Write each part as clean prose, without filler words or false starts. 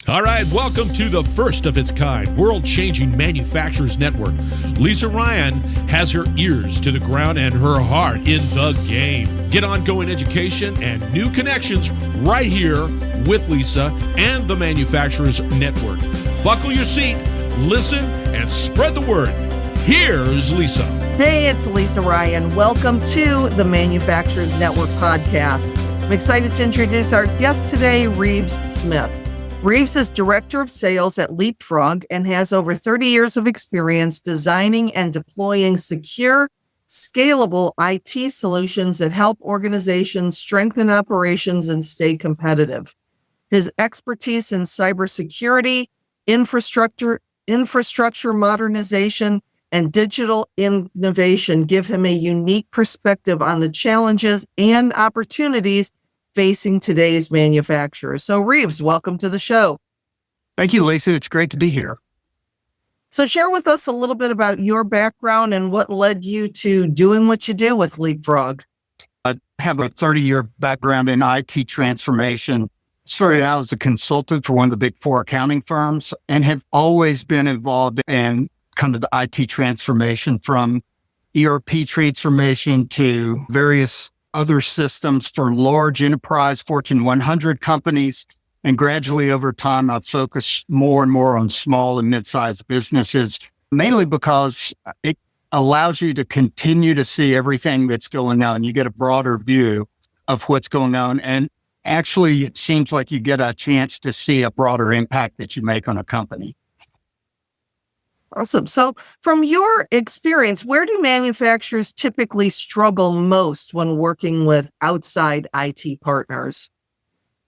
All right, welcome to the first of its kind, world-changing manufacturers network. Lisa Ryan has her ears to the ground and her heart in the game. Get ongoing education and new connections right here with Lisa and the Manufacturers Network. Buckle your seat, listen, and spread the word. Here's Lisa. Hey, it's Lisa Ryan. Welcome to the Manufacturers Network podcast. I'm excited to introduce our guest today, Reeves Smith. Reeves is Director of Sales at Leapfrog and has over 30 years of experience designing and deploying secure, scalable IT solutions that help organizations strengthen operations and stay competitive. His expertise in cybersecurity, infrastructure modernization, and digital innovation give him a unique perspective on the challenges and opportunities facing today's manufacturers. So Reeves, welcome to the show. Thank you, Lisa. It's great to be here. So share with us a little bit about your background and what led you to doing what you do with Leapfrog. I have a 30-year background in IT transformation. Started out as a consultant for one of the big four accounting firms and have always been involved in kind of the IT transformation, from ERP transformation to various other systems for large enterprise Fortune 100 companies. And gradually over time, I've focused more and more on small and mid-sized businesses, mainly because it allows you to continue to see everything that's going on. You get a broader view of what's going on. And actually, it seems like you get a chance to see a broader impact that you make on a company. Awesome. So from your experience, where do manufacturers typically struggle most when working with outside IT partners?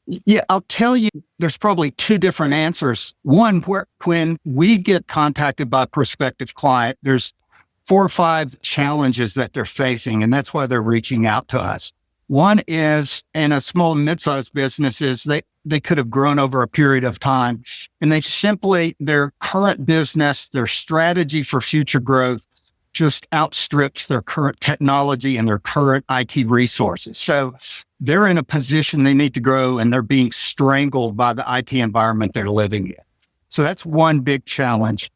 Yeah, I'll tell you, there's probably two different answers. One, when we get contacted by a prospective client, there's 4 or 5 challenges that they're facing, and that's why they're reaching out to us. One is, in a small and mid-sized businesses, they could have grown over a period of time, and their current business, their strategy for future growth just outstrips their current technology and their current IT resources. So they're in a position they need to grow, and they're being strangled by the IT environment they're living in. So that's one big challenge.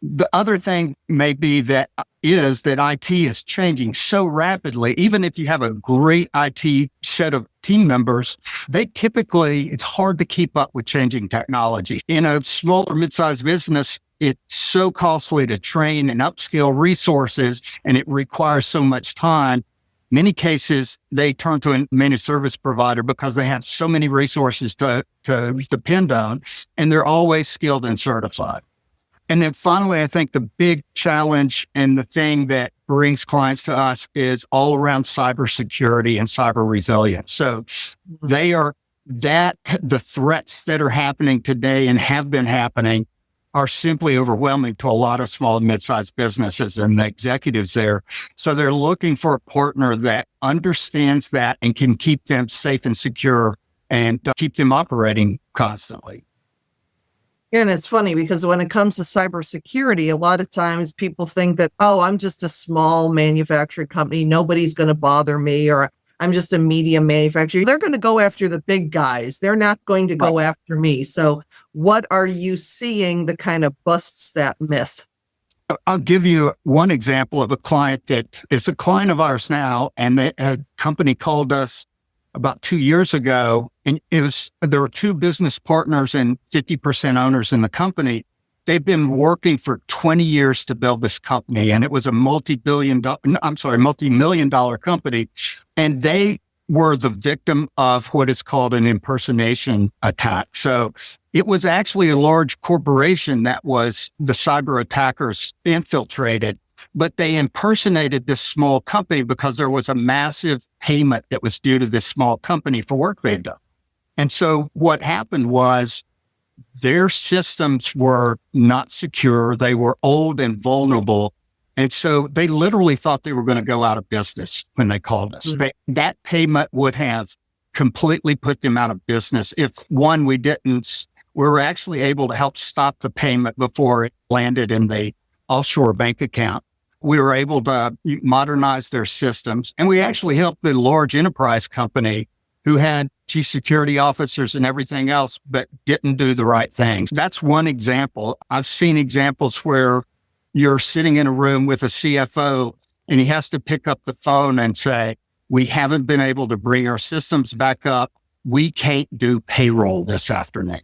The other thing may be that IT is changing so rapidly. Even if you have a great IT set of team members, it's hard to keep up with changing technology. In a small or mid-sized business, it's so costly to train and upskill resources, and it requires so much time. Many cases, they turn to a managed service provider because they have so many resources to depend on, and they're always skilled and certified. And then finally, I think the big challenge and the thing that brings clients to us is all around cybersecurity and cyber resilience. So the threats that are happening today and have been happening are simply overwhelming to a lot of small and mid-sized businesses and the executives there. So they're looking for a partner that understands that and can keep them safe and secure and keep them operating constantly. And it's funny because when it comes to cybersecurity, a lot of times people think that, I'm just a small manufacturing company. Nobody's going to bother me, or I'm just a medium manufacturer. They're going to go after the big guys. They're not going to go after me. So what are you seeing that kind of busts that myth? I'll give you one example of a client that is a client of ours now, and a company called us about 2 years ago, and there were 2 business partners and 50% owners in the company. They've been working for 20 years to build this company, and it was a multi-million dollar company. And they were the victim of what is called an impersonation attack. So it was actually a large corporation that was the cyber attackers infiltrated, but they impersonated this small company because there was a massive payment that was due to this small company for work they'd done. And so what happened was their systems were not secure. They were old and vulnerable. And so they literally thought they were going to go out of business when they called us. Mm-hmm. That payment would have completely put them out of business if, one, we were actually able to help stop the payment before it landed in the offshore bank account. We were able to modernize their systems, and we actually helped a large enterprise company who had chief security officers and everything else, but didn't do the right things. That's one example. I've seen examples where you're sitting in a room with a CFO and he has to pick up the phone and say, we haven't been able to bring our systems back up. We can't do payroll this afternoon.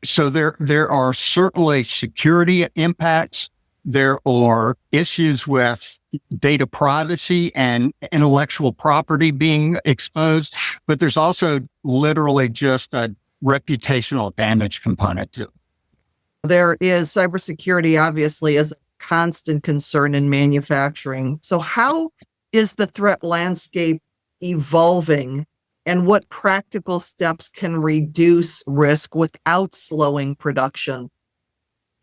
So there are certainly security impacts. There are issues with data privacy and intellectual property being exposed, but there's also literally just a reputational damage component to it. There is cybersecurity, obviously, as a constant concern in manufacturing. So how is the threat landscape evolving, and what practical steps can reduce risk without slowing production?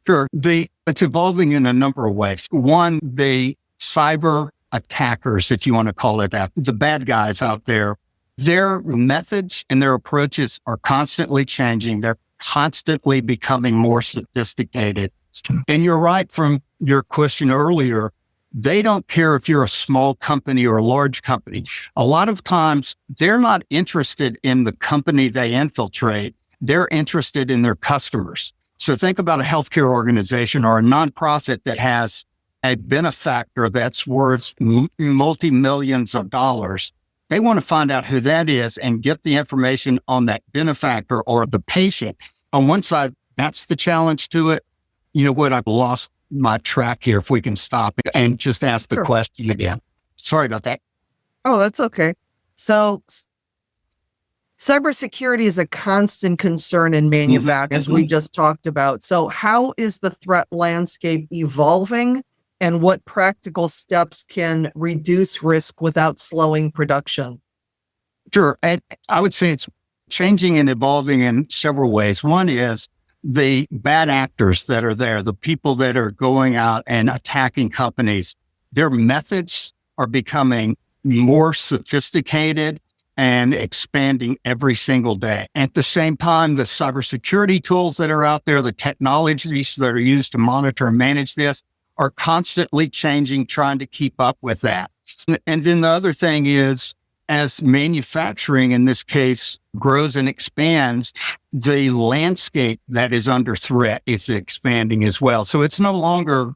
Sure. It's evolving in a number of ways. One, the cyber attackers, if you want to call it that, the bad guys out there, their methods and their approaches are constantly changing. They're constantly becoming more sophisticated. And you're right from your question earlier, they don't care if you're a small company or a large company. A lot of times they're not interested in the company they infiltrate. They're interested in their customers. So think about a healthcare organization or a nonprofit that has a benefactor that's worth multi-millions of dollars. They want to find out who that is and get the information on that benefactor or the patient. On one side, that's the challenge to it. You know what? I've lost my track here. If we can stop and just ask the question again. Sorry about that. Oh, that's okay. So cybersecurity is a constant concern in manufacturing, as we just talked about. So how is the threat landscape evolving, and what practical steps can reduce risk without slowing production? Sure. And I would say it's changing and evolving in several ways. One is the bad actors that are there, the people that are going out and attacking companies, their methods are becoming more sophisticated and expanding every single day. At the same time, the cybersecurity tools that are out there, the technologies that are used to monitor and manage this are constantly changing, trying to keep up with that. And then the other thing is, as manufacturing in this case grows and expands, the landscape that is under threat is expanding as well. So it's no longer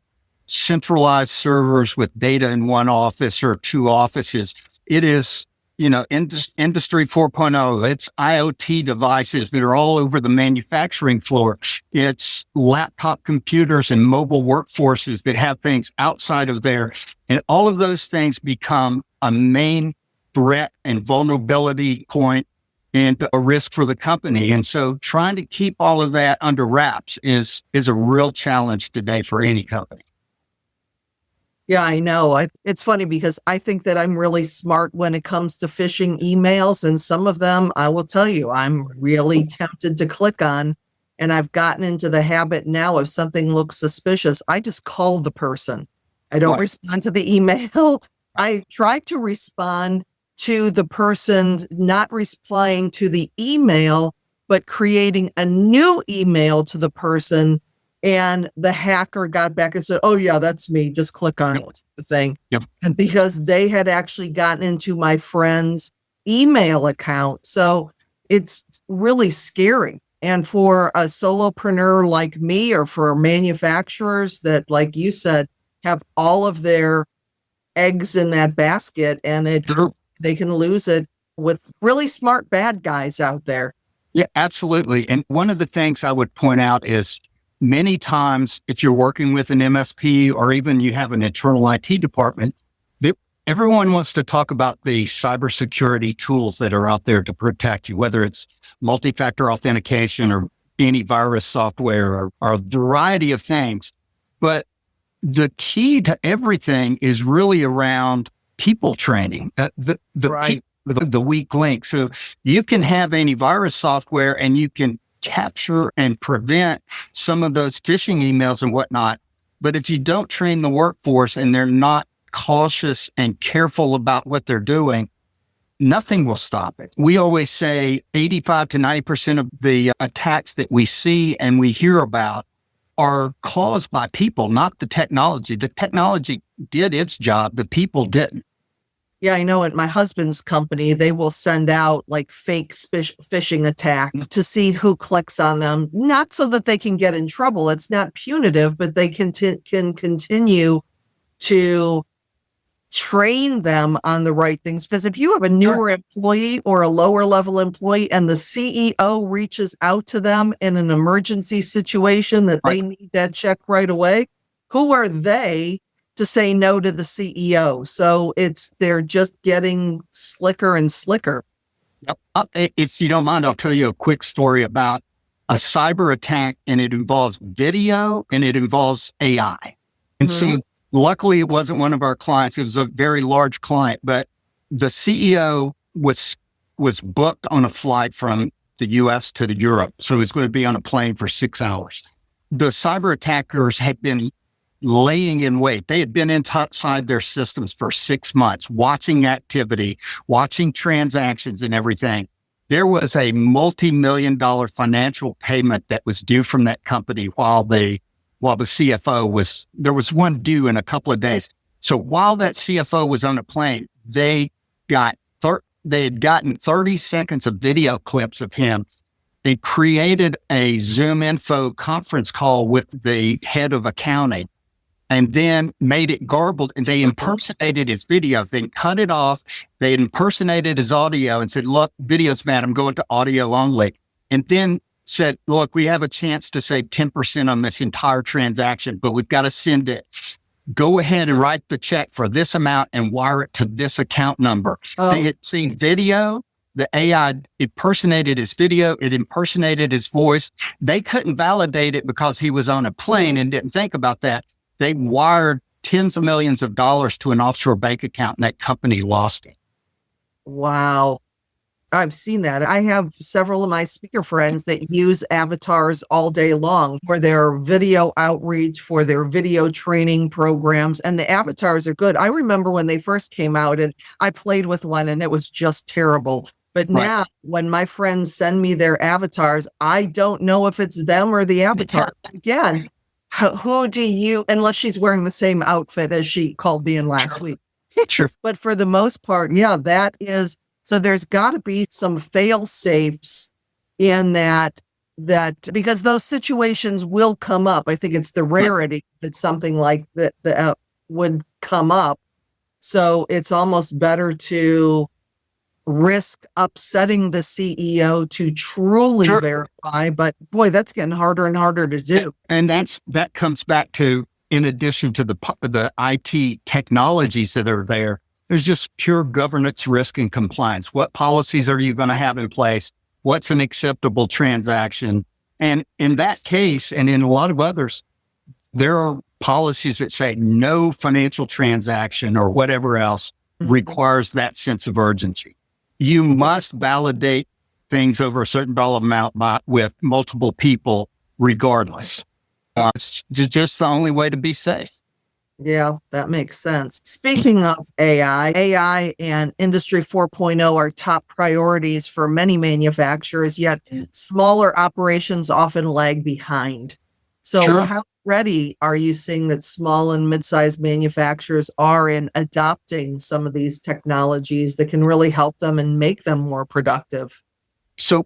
centralized servers with data in one office or two offices. It is, Industry 4.0. It's IoT devices that are all over the manufacturing floor. It's laptop computers and mobile workforces that have things outside of there. And all of those things become a main threat and vulnerability point and a risk for the company. And so trying to keep all of that under wraps is a real challenge today for any company. Yeah, I know. It's funny because I think that I'm really smart when it comes to phishing emails, and some of them, I will tell you, I'm really tempted to click on, and I've gotten into the habit now if something looks suspicious, I just call the person. I don't respond to the email. I try to respond to the person not replying to the email, but creating a new email to the person. And the hacker got back and said, oh yeah, that's me. Just click on the thing. Yep. And because they had actually gotten into my friend's email account. So it's really scary. And for a solopreneur like me, or for manufacturers that, like you said, have all of their eggs in that basket, and they can lose it with really smart bad guys out there. Yeah, absolutely. And one of the things I would point out is many times if you're working with an MSP or even you have an internal IT department, everyone wants to talk about the cybersecurity tools that are out there to protect you, whether it's multi-factor authentication or antivirus software or a variety of things. But the key to everything is really around people training, the weak link. So you can have antivirus software and you can capture and prevent some of those phishing emails and whatnot. But if you don't train the workforce and they're not cautious and careful about what they're doing, nothing will stop it. We always say 85 to 90% of the attacks that we see and we hear about are caused by people, not the technology. The technology did its job, the people didn't. Yeah, I know at my husband's company, they will send out like fake phishing attacks to see who clicks on them, not so that they can get in trouble. It's not punitive, but they can continue to train them on the right things. Because if you have a newer employee or a lower level employee and the CEO reaches out to them in an emergency situation that they need that check right away, who are they to say no to the CEO? So they're just getting slicker and slicker. If you don't mind, I'll tell you a quick story about a cyber attack, and it involves video and it involves AI. And so luckily it wasn't one of our clients. It was a very large client, but the CEO was booked on a flight from the US to Europe. So he was going to be on a plane for 6 hours. The cyber attackers had been laying in wait. They had been inside their systems for 6 months, watching activity, watching transactions and everything. There was a multi-million-dollar financial payment that was due from that company while the CFO there was one due in a couple of days. So while that CFO was on a plane, they had gotten 30 seconds of video clips of him. They created a Zoom info conference call with the head of accounting and then made it garbled, and they impersonated his video. They cut it off. They impersonated his audio and said, look, video's bad. I'm going to audio only. And then said, look, we have a chance to save 10% on this entire transaction, but we've got to send it. Go ahead and write the check for this amount and wire it to this account number. They had seen video. The AI impersonated his video. It impersonated his voice. They couldn't validate it because he was on a plane and didn't think about that. They wired tens of millions of dollars to an offshore bank account, and that company lost it. Wow. I've seen that. I have several of my speaker friends that use avatars all day long for their video outreach, for their video training programs, and the avatars are good. I remember when they first came out and I played with one and it was just terrible. But now when my friends send me their avatars, I don't know if it's them or the avatar. Again, who do you, unless she's wearing the same outfit as she called me in last week. Sure. But for the most part, that is, so there's got to be some fail safes in that because those situations will come up. I think it's the rarity that something like that would come up. So it's almost better to risk upsetting the CEO to truly verify. But boy, that's getting harder and harder to do. And that comes back to, in addition to the IT technologies that are there, there's just pure governance, risk, and compliance. What policies are you going to have in place? What's an acceptable transaction? And in that case, and in a lot of others, there are policies that say no financial transaction or whatever else requires that sense of urgency. You must validate things over a certain dollar amount with multiple people regardless. It's just the only way to be safe. Yeah, that makes sense. Speaking of AI and Industry 4.0 are top priorities for many manufacturers, yet smaller operations often lag behind. So how ready are you seeing that small and mid-sized manufacturers are in adopting some of these technologies that can really help them and make them more productive? So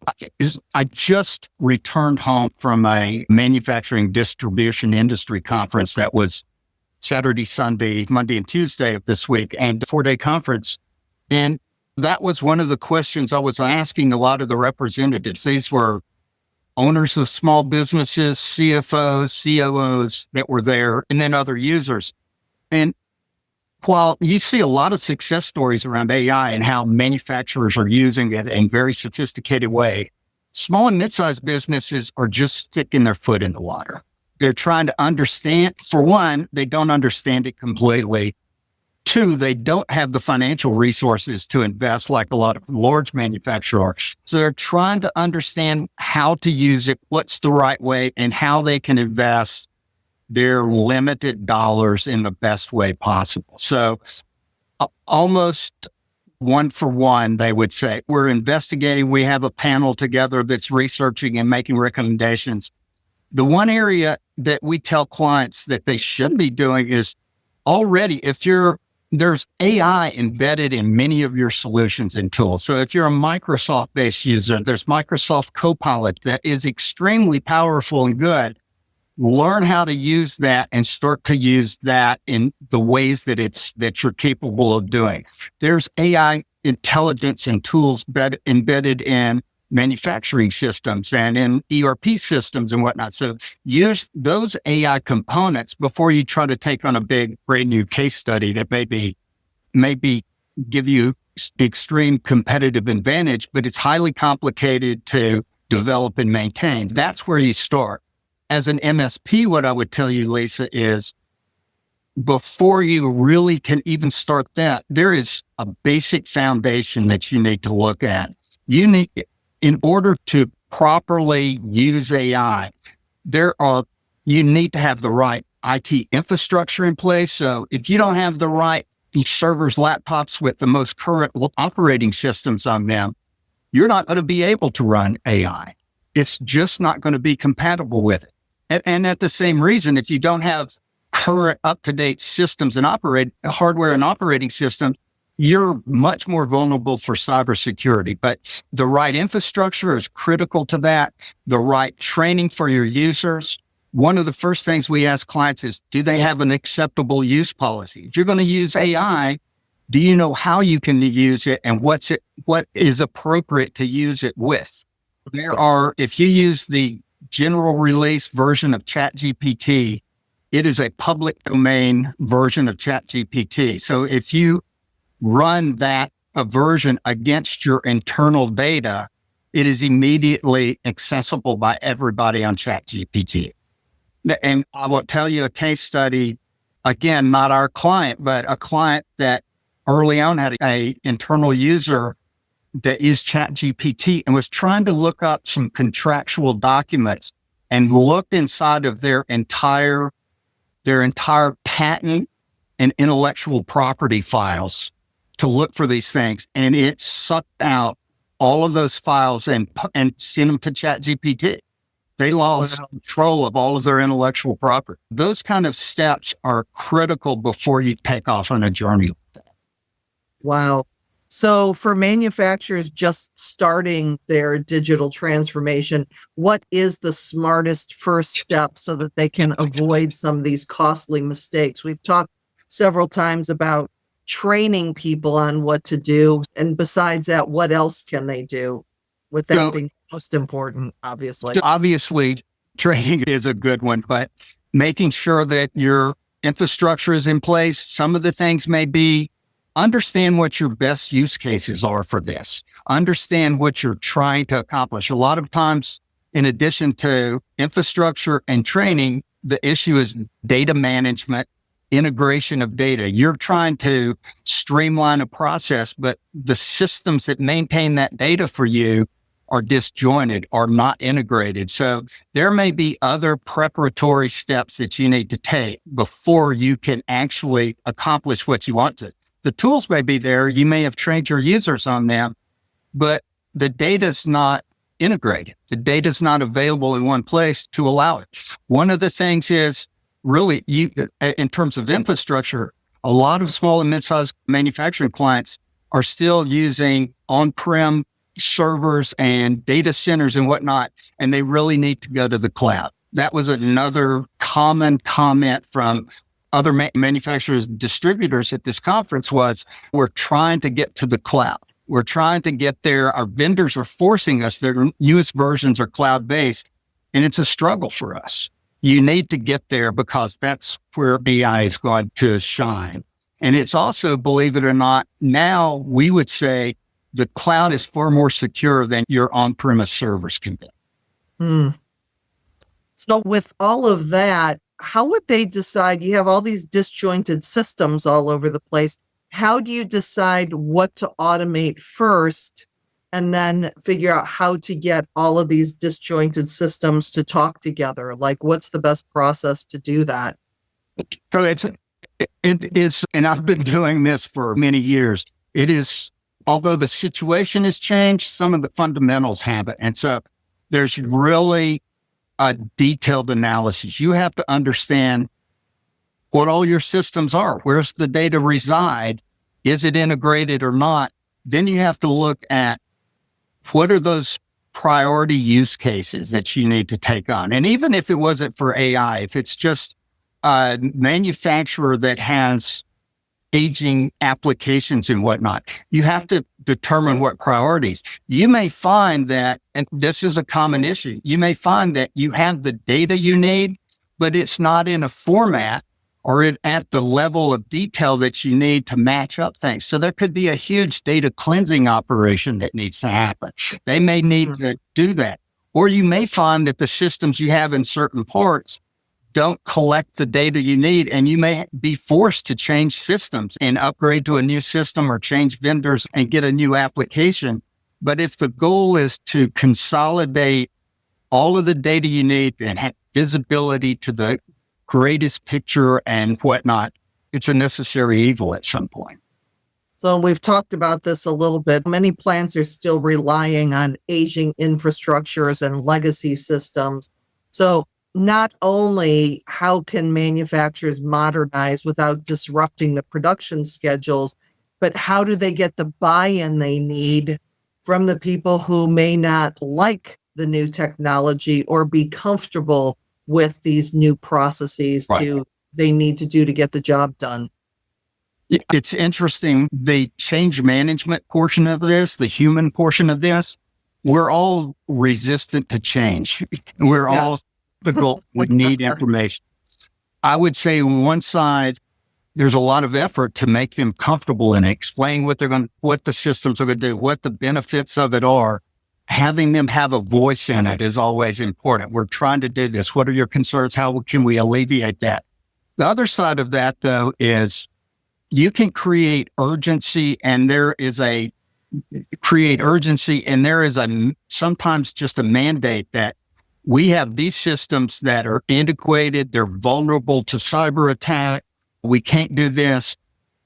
I just returned home from a manufacturing distribution industry conference that was Saturday, Sunday, Monday, and Tuesday of this week, and a 4-day conference. And that was one of the questions I was asking a lot of the representatives. These were owners of small businesses, CFOs, COOs that were there, and then other users. And while you see a lot of success stories around AI and how manufacturers are using it in a very sophisticated way, small and mid-sized businesses are just sticking their foot in the water. They're trying to understand. For one, they don't understand it completely. Two, they don't have the financial resources to invest like a lot of large manufacturers. So they're trying to understand how to use it, what's the right way, and how they can invest their limited dollars in the best way possible. So almost one for one, they would say, we're investigating. We have a panel together that's researching and making recommendations. The one area that we tell clients that they should be doing is already, if you're there's AI embedded in many of your solutions and tools. So if you're a Microsoft-based user, there's Microsoft Copilot that is extremely powerful and good. Learn how to use that and start to use that in the ways that you're capable of doing. There's AI intelligence and tools embedded in manufacturing systems and in ERP systems and whatnot. So use those AI components before you try to take on a big, brand new case study that maybe give you extreme competitive advantage, but it's highly complicated to develop and maintain. That's where you start. As an MSP, what I would tell you, Lisa, is before you really can even start that, there is a basic foundation that you need to look at. In order to properly use AI, you need to have the right IT infrastructure in place. So if you don't have the right servers, laptops with the most current operating systems on them, you're not going to be able to run AI. It's just not going to be compatible with it. And at the same reason, if you don't have current up-to-date systems and hardware and operating systems, you're much more vulnerable for cybersecurity. But the right infrastructure is critical to that. The right training for your users. One of the first things we ask clients is, do they have an acceptable use policy? If you're going to use AI, do you know how you can use it and what is appropriate to use it with? If you use the general release version of ChatGPT, it is a public domain version of ChatGPT. So if you run that version against your internal data, it is immediately accessible by everybody on ChatGPT. And I will tell you a case study, again, not our client, but a client that early on had an internal user that used ChatGPT and was trying to look up some contractual documents and looked inside of their entire patent and intellectual property files to look for these things. And it sucked out all of those files and sent them to ChatGPT. They lost control of all of their intellectual property. Those kind of steps are critical before you take off on a journey like that. Wow. So for manufacturers just starting their digital transformation, what is the smartest first step so that they can avoid some of these costly mistakes? We've talked several times about training people on what to do. And besides that, what else can they do? With that being most important, obviously. Obviously, training is a good one, but making sure that your infrastructure is in place. Some of the things may be understand what your best use cases are for this. Understand what you're trying to accomplish. A lot of times, in addition to infrastructure and training, the issue is data management, integration of data. You're trying to streamline a process, but the systems that maintain that data for you are disjointed or not integrated. So there may be other preparatory steps that you need to take before you can actually accomplish what you want to. The tools may be there. You may have trained your users on them, but the data's not integrated. The data's not available in one place to allow it. One of the things is really in terms of infrastructure, a lot of small and mid-sized manufacturing clients are still using on-prem servers and data centers and whatnot, and they really need to go to the cloud. That was another common comment from other manufacturers, distributors at this conference was, we're trying to get to the cloud. We're trying to get there. Our vendors are forcing us. Their newest versions are cloud-based, and it's a struggle for us. You need to get there because that's where AI is going to shine. And it's also, believe it or not, now we would say the cloud is far more secure than your on-premise servers can be. So with all of that, how would they decide? You have all these disjointed systems all over the place. How do you decide what to automate first and then figure out how to get all of these disjointed systems to talk together? Like, what's the best process to do that? So it is, and I've been doing this for many years. It is, although the situation has changed, some of the fundamentals haven't. And so there's really a detailed analysis. You have to understand what all your systems are. Where's the data reside? Is it integrated or not? Then you have to look at what are those priority use cases that you need to take on. And even if it wasn't for AI, if it's just a manufacturer that has aging applications and whatnot, you have to determine what priorities. You may find that, and this is a common issue, you may find that you have the data you need, but it's not in a format or at the level of detail that you need to match up things. So there could be a huge data cleansing operation that needs to happen. They may need to do that. Or you may find that the systems you have in certain parts don't collect the data you need, and you may be forced to change systems and upgrade to a new system or change vendors and get a new application. But if the goal is to consolidate all of the data you need and have visibility to the greatest picture and whatnot, it's a necessary evil at some point. So we've talked about this a little bit. Many plants are still relying on aging infrastructures and legacy systems. So not only how can manufacturers modernize without disrupting the production schedules, but how do they get the buy-in they need from the people who may not like the new technology or be comfortable with these new processes they need to do to get the job done? It's interesting. The change management portion of this, the human portion of this, we're all resistant to change. We're all difficult. We need information. I would say on one side, there's a lot of effort to make them comfortable and explain what the systems are going to do, what the benefits of it are. Having them have a voice in it is always important. We're trying to do this. What are your concerns? How can we alleviate that? The other side of that, though, is you can create urgency, and there is sometimes just a mandate that we have these systems that are integrated. They're vulnerable to cyber attack. We can't do this.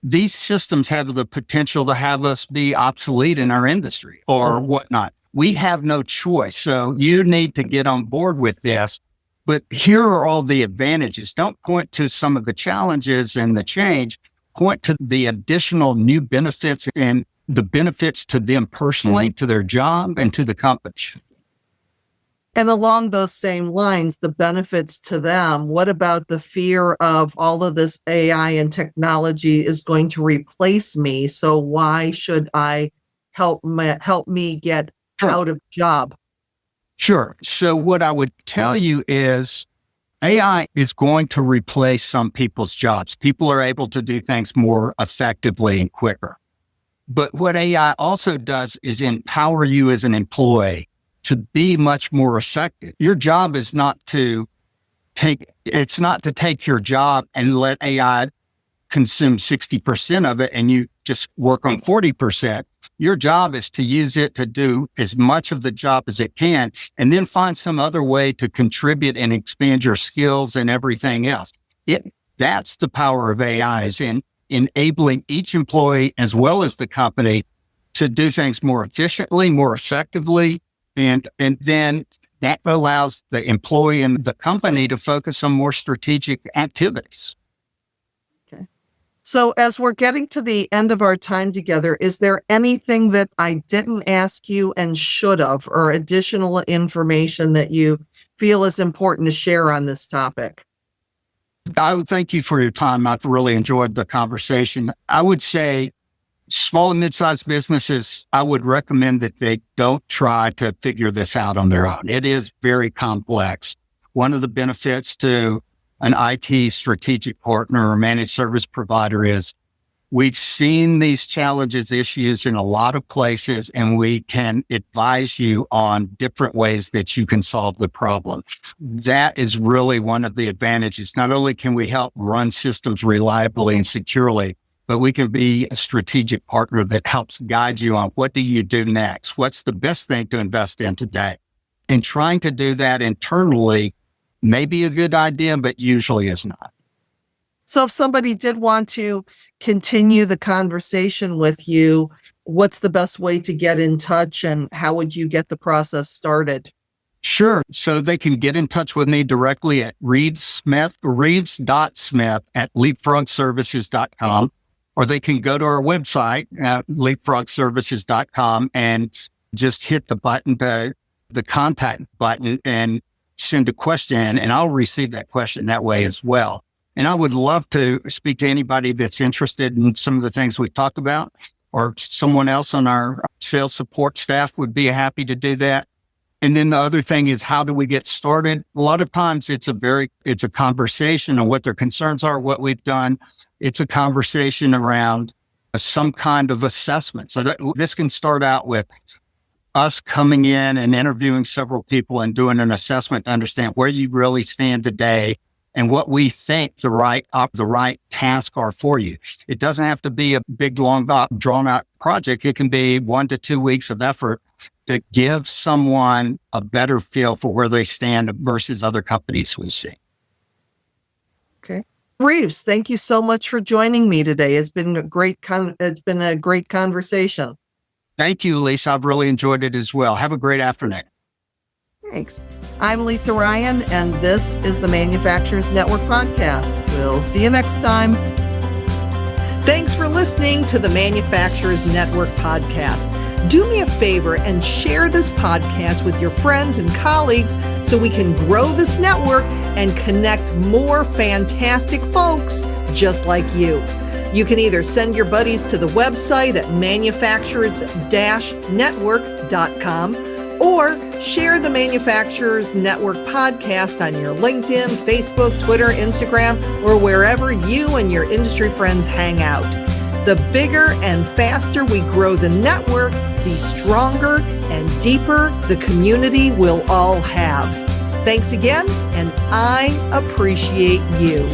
These systems have the potential to have us be obsolete in our industry or whatnot. We have no choice. So you need to get on board with this. But here are all the advantages. Don't point to some of the challenges and the change. Point to the additional new benefits and the benefits to them personally, to their job, and to the company. And along those same lines, the benefits to them, what about the fear of all of this AI and technology is going to replace me? So why should I help me get out of job? Sure. So what I would tell you is AI is going to replace some people's jobs. People are able to do things more effectively and quicker. But what AI also does is empower you as an employee to be much more effective. Your job is not to take your job and let AI consume 60% of it and you just work on 40%. Your job is to use it to do as much of the job as it can, and then find some other way to contribute and expand your skills and everything else. That's the power of AI, is in enabling each employee as well as the company to do things more efficiently, more effectively. And then that allows the employee and the company to focus on more strategic activities. Okay. So as we're getting to the end of our time together, is there anything that I didn't ask you and should have, or additional information that you feel is important to share on this topic? I would thank you for your time. I've really enjoyed the conversation. I would say small and mid-sized businesses, I would recommend that they don't try to figure this out on their own. It is very complex. One of the benefits to an IT strategic partner or managed service provider is we've seen these challenges, issues in a lot of places, and we can advise you on different ways that you can solve the problem. That is really one of the advantages. Not only can we help run systems reliably and securely, but we can be a strategic partner that helps guide you on what do you do next? What's the best thing to invest in today? And trying to do that internally may be a good idea, but usually is not. So if somebody did want to continue the conversation with you, what's the best way to get in touch and how would you get the process started? Sure. So they can get in touch with me directly at reeves.smith at leapfrogservices.com, or they can go to our website at leapfrogservices.com and just hit the button, the contact button, and send a question, and I'll receive that question that way as well. And I would love to speak to anybody that's interested in some of the things we talked about, or someone else on our sales support staff would be happy to do that. And then the other thing is, how do we get started? A lot of times it's a conversation on what their concerns are, what we've done. It's a conversation around some kind of assessment. So this can start out with us coming in and interviewing several people and doing an assessment to understand where you really stand today and what we think the right tasks are for you. It doesn't have to be a big, long, drawn out project. It can be 1 to 2 weeks of effort to give someone a better feel for where they stand versus other companies we see. Okay. Reeves, thank you so much for joining me today. It's been a great conversation. Thank you, Lisa. I've really enjoyed it as well. Have a great afternoon. Thanks. I'm Lisa Ryan, and this is the Manufacturers Network Podcast. We'll see you next time. Thanks for listening to the Manufacturers Network Podcast. Do me a favor and share this podcast with your friends and colleagues so we can grow this network and connect more fantastic folks just like you. You can either send your buddies to the website at manufacturers-network.com or share the Manufacturers Network podcast on your LinkedIn, Facebook, Twitter, Instagram, or wherever you and your industry friends hang out. The bigger and faster we grow the network, the stronger and deeper the community we'll all have. Thanks again, and I appreciate you.